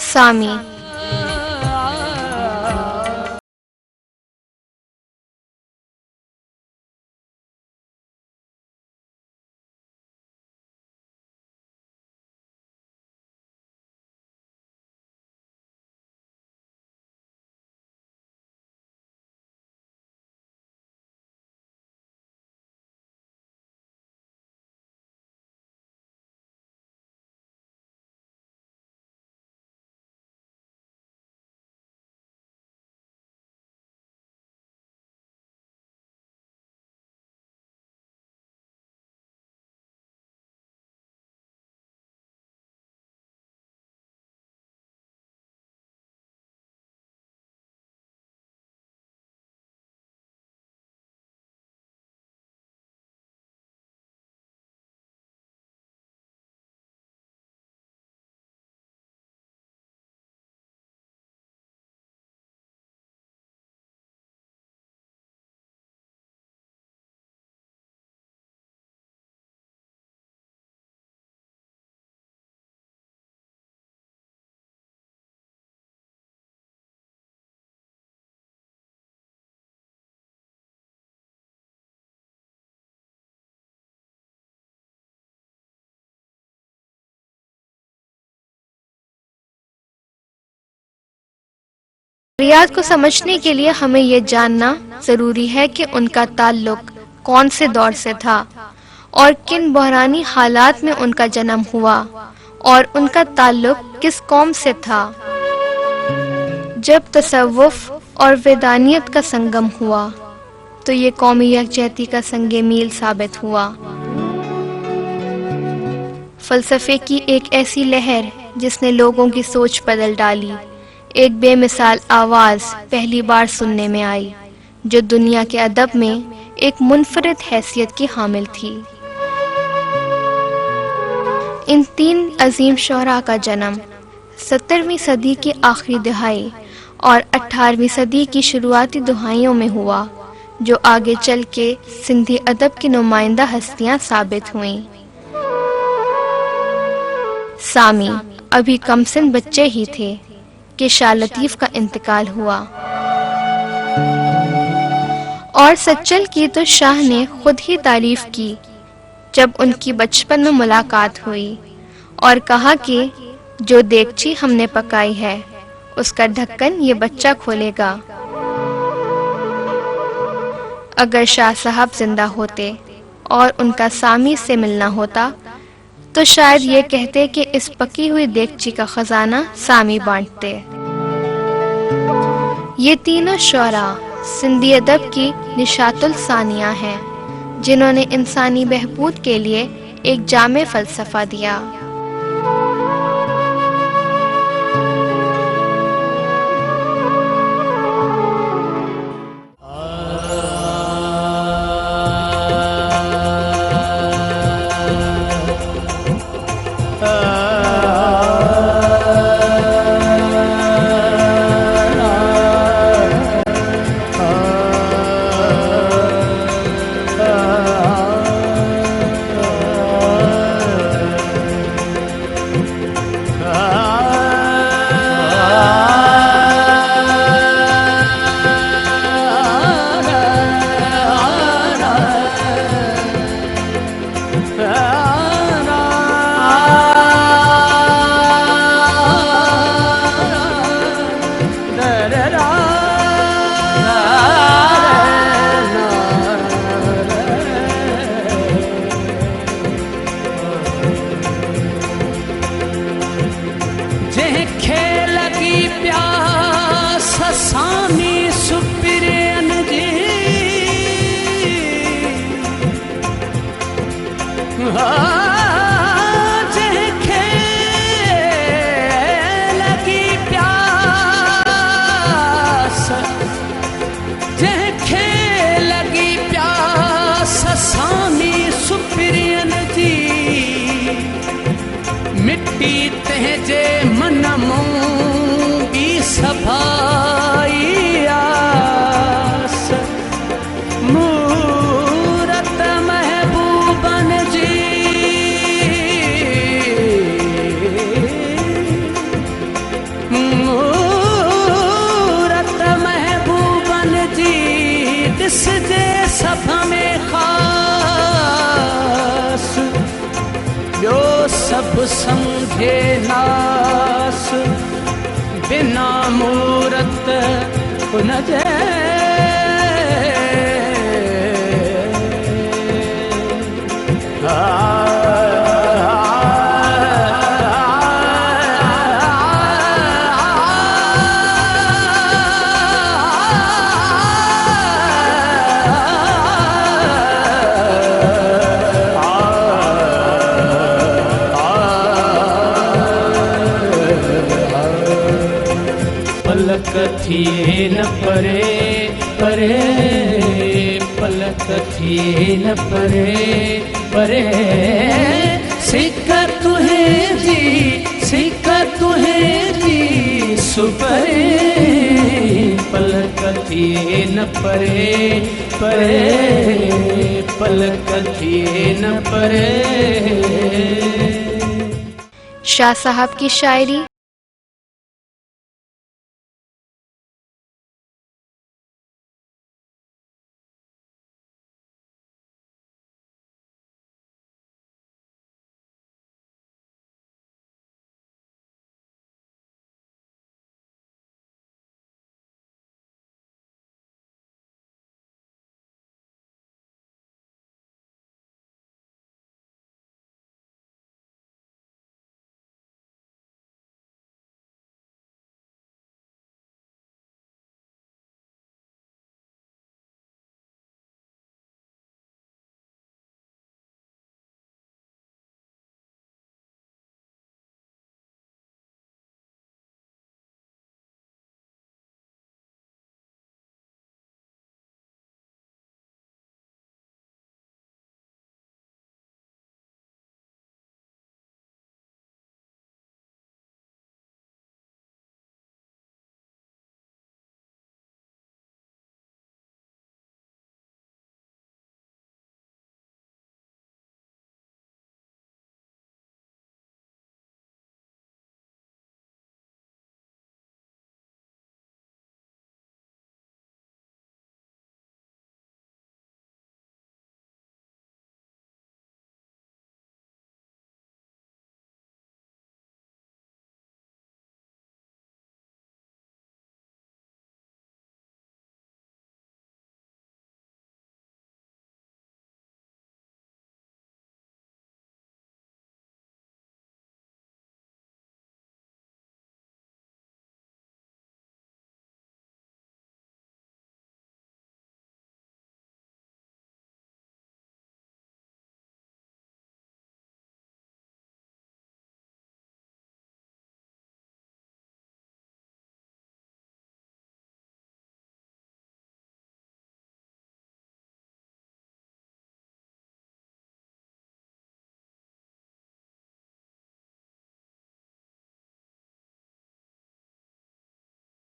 सामी। रियाज को समझने के लिए हमें ये जानना जरूरी है कि उनका ताल्लुक कौन से दौर से था और किन बहरानी हालात में उनका जन्म हुआ और उनका ताल्लुक किस कौम से था। जब तसव्वुफ और वेदानियत का संगम हुआ तो ये कौमी यकजहती का संगे मील साबित हुआ। फलसफे की एक ऐसी लहर जिसने लोगों की सोच बदल डाली, एक बेमिसाल आवाज़ पहली बार सुनने में आई जो दुनिया के अदब में एक मुनफरिद हैसियत की हामिल थी। इन तीन अजीम शोहरा का जन्म 17वीं सदी की आखिरी दिहाई और 18वीं सदी की शुरुआती दिहाइयों में हुआ, जो आगे चल के सिंधी अदब की नुमाइंदा हस्तियां साबित हुईं। सामी अभी कमसिन बच्चे ही थे कि शाह लतीफ़ का इंतकाल हुआ और सच्चल की तो शाह ने खुद ही तारीफ की जब उनकी बचपन में मुलाकात हुई और कहा कि जो देगची हमने पकाई है उसका ढक्कन ये बच्चा खोलेगा। अगर शाह साहब जिंदा होते और उनका सामी से मिलना होता तो शायद ये कहते कि इस पकी हुई देगची का खजाना सामी बांटते। ये तीनों शोरा सिंधी अदब की निशातुल सानिया हैं जिन्होंने इंसानी बहबूद के लिए एक जामे फलसफा दिया। सब समझे नास, बिना मूरत न जय। पलक थिए न परे परे, पलक थिए न परे परे, सिक्का तुहे जी, सिक्का तुहे जी सुपरे। पलक थिए न परे परे, पलक थिए न परे। शाह साहब की शायरी।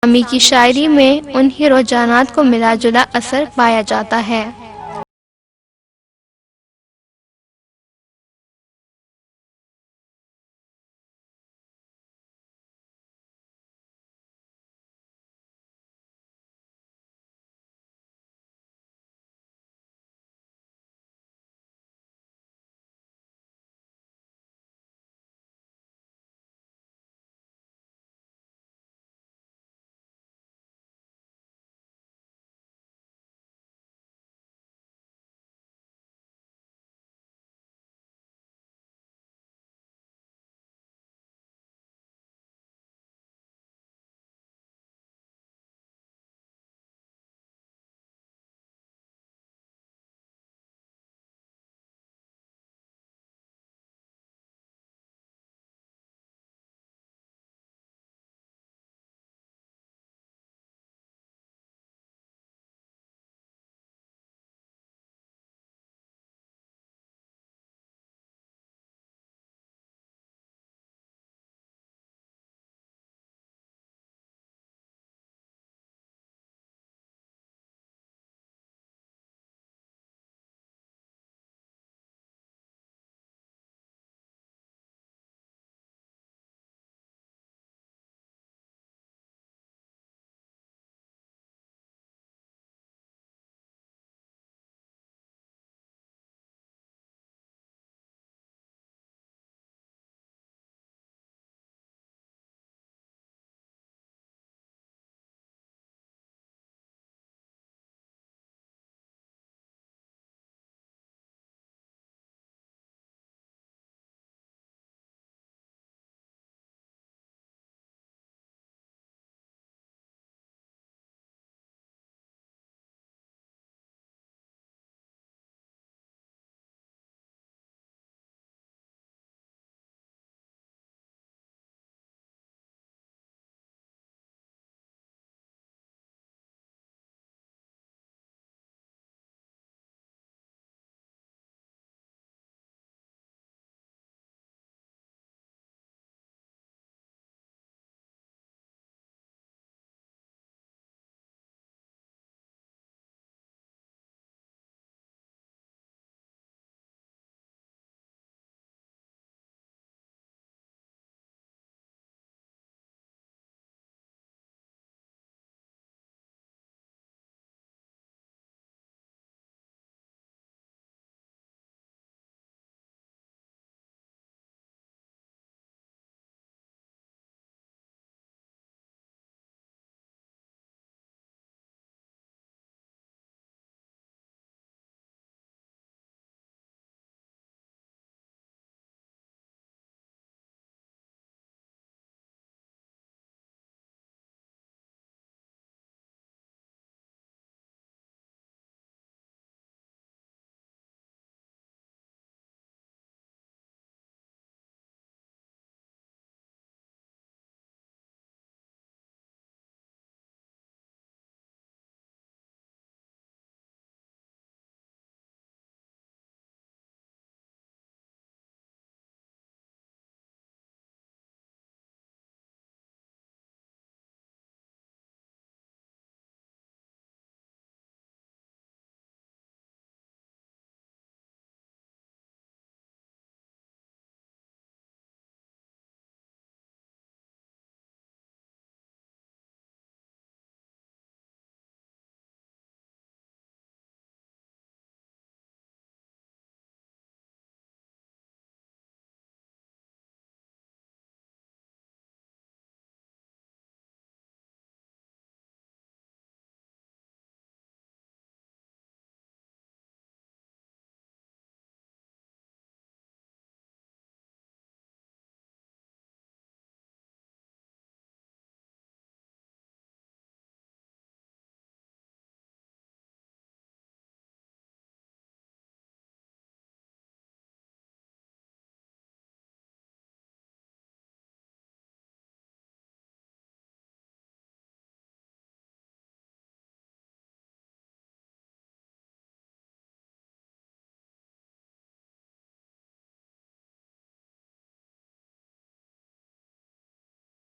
अमी की शायरी में उन्हीं रुझानात को मिला जुला असर पाया जाता है।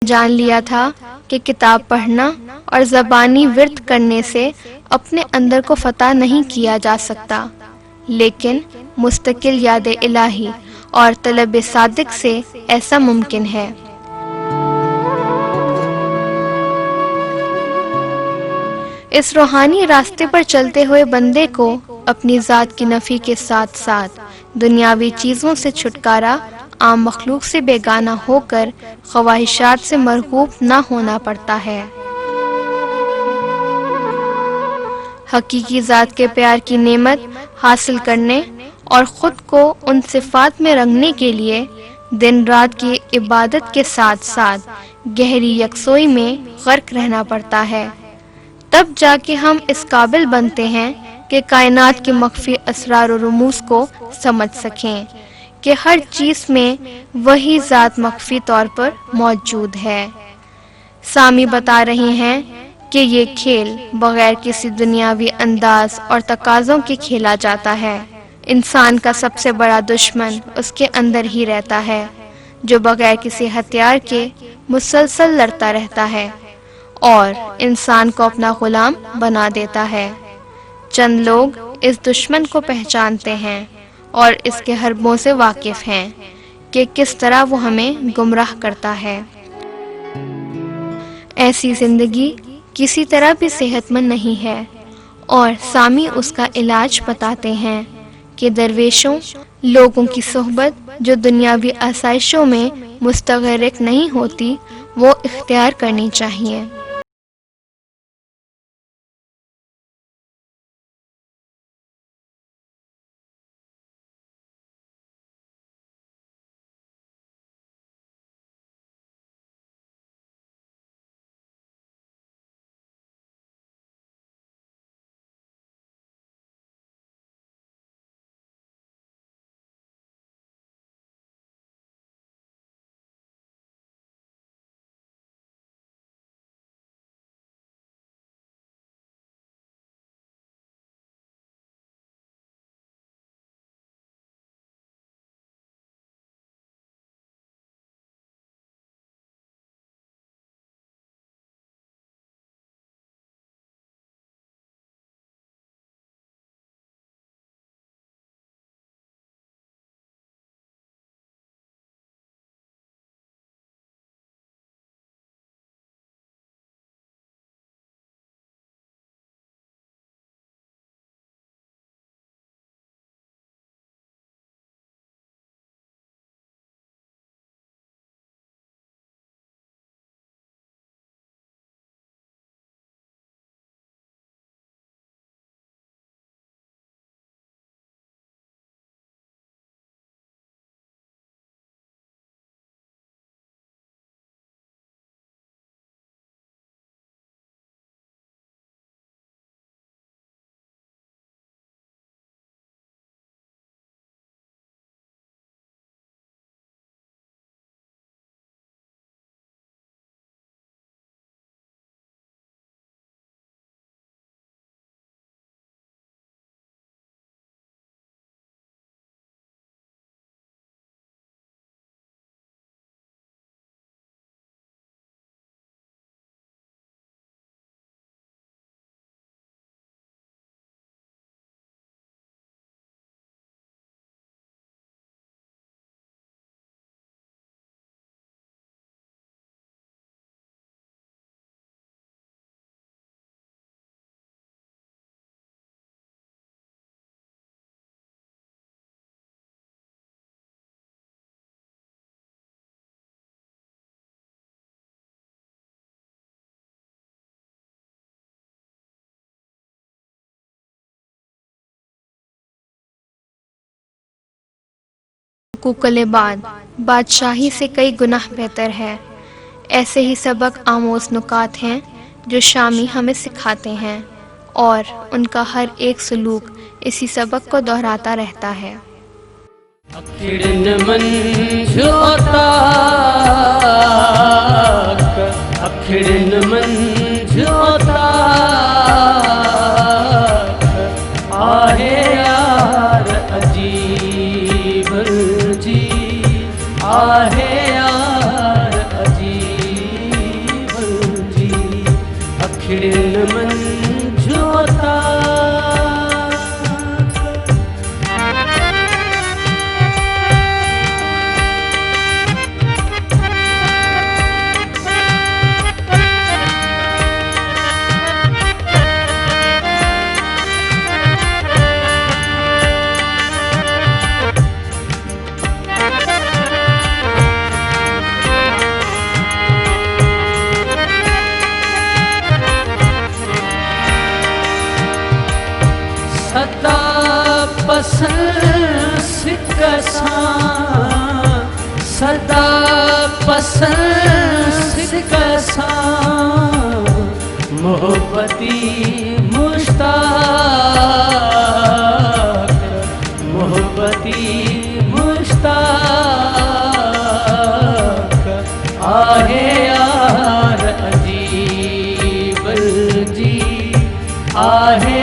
जान लिया था कि किताब पढ़ना और ज़बानी विर्द करने से अपने अंदर को फतह नहीं किया जा सकता, लेकिन मुस्तकिल याद इलाही और तलब सादिक से ऐसा मुमकिन है। इस रूहानी रास्ते पर चलते हुए बंदे को अपनी ज़ात की नफ़ी के साथ साथ दुनियावी चीज़ों से छुटकारा, आम मखलूक से बेगाना होकर ख्वाहिशात से मरहूब ना होना पड़ता है। हकीकी ज़ात के प्यार की नेमत हासिल करने और ख़ुद को उन सिफ़ात में रंगने के लिए दिन रात की इबादत के साथ साथ गहरी यकसोई में गर्क रहना पड़ता है। तब जाके हम इस काबिल बनते हैं कि कायनात के मख्फी असरार और रुमूज़ को समझ सकें कि हर चीज़ में वही ज़ात मख्फी तौर पर मौजूद है। सामी बता रहे हैं कि ये खेल बगैर किसी दुनियावी अंदाज और तकाज़ों के खेला जाता है। इंसान का सबसे बड़ा दुश्मन उसके अंदर ही रहता है, जो बगैर किसी हथियार के मुसलसल लड़ता रहता है और इंसान को अपना गुलाम बना देता है। चंद लोग इस दुश्मन को पहचानते हैं और इसके हरबों से वाकिफ हैं कि किस तरह वो हमें गुमराह करता है। ऐसी जिंदगी किसी तरह भी सेहतमंद नहीं है और सामी उसका इलाज बताते हैं कि दरवेशों, लोगों की सोहबत जो दुनियावी आसाइशों में मुस्तगरिक नहीं होती, वो इख्तियार करनी चाहिए। हुकूक-ए-बाद बादशाही से कई गुनाह बेहतर है। ऐसे ही सबक आमोज़ नुकात हैं जो शामी हमें सिखाते हैं और उनका हर एक सलूक इसी सबक को दोहराता रहता है। आहे यार अजीब अखिल मंझोता सदा पसंद सिकसा सदा पसंद सिकसा मोहब्बती मुश्ताक मोहब्बती मुश्ताक आहे यार अजीब जी आहे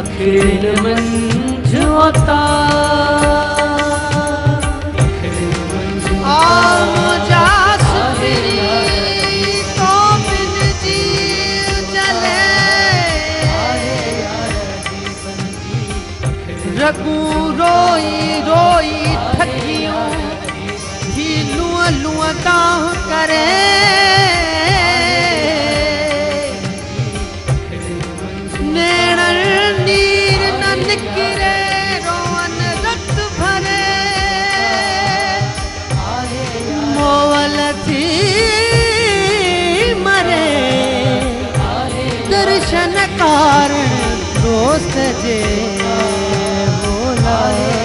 अखिल मंझोता रगू रोई रोई ठगियों ही लुआ लुआ दाह करे नेणल नीर न निकरे रोवन रक्त भरे मोवल थी मरे दर्शन कारण दोस्त जे बोलाए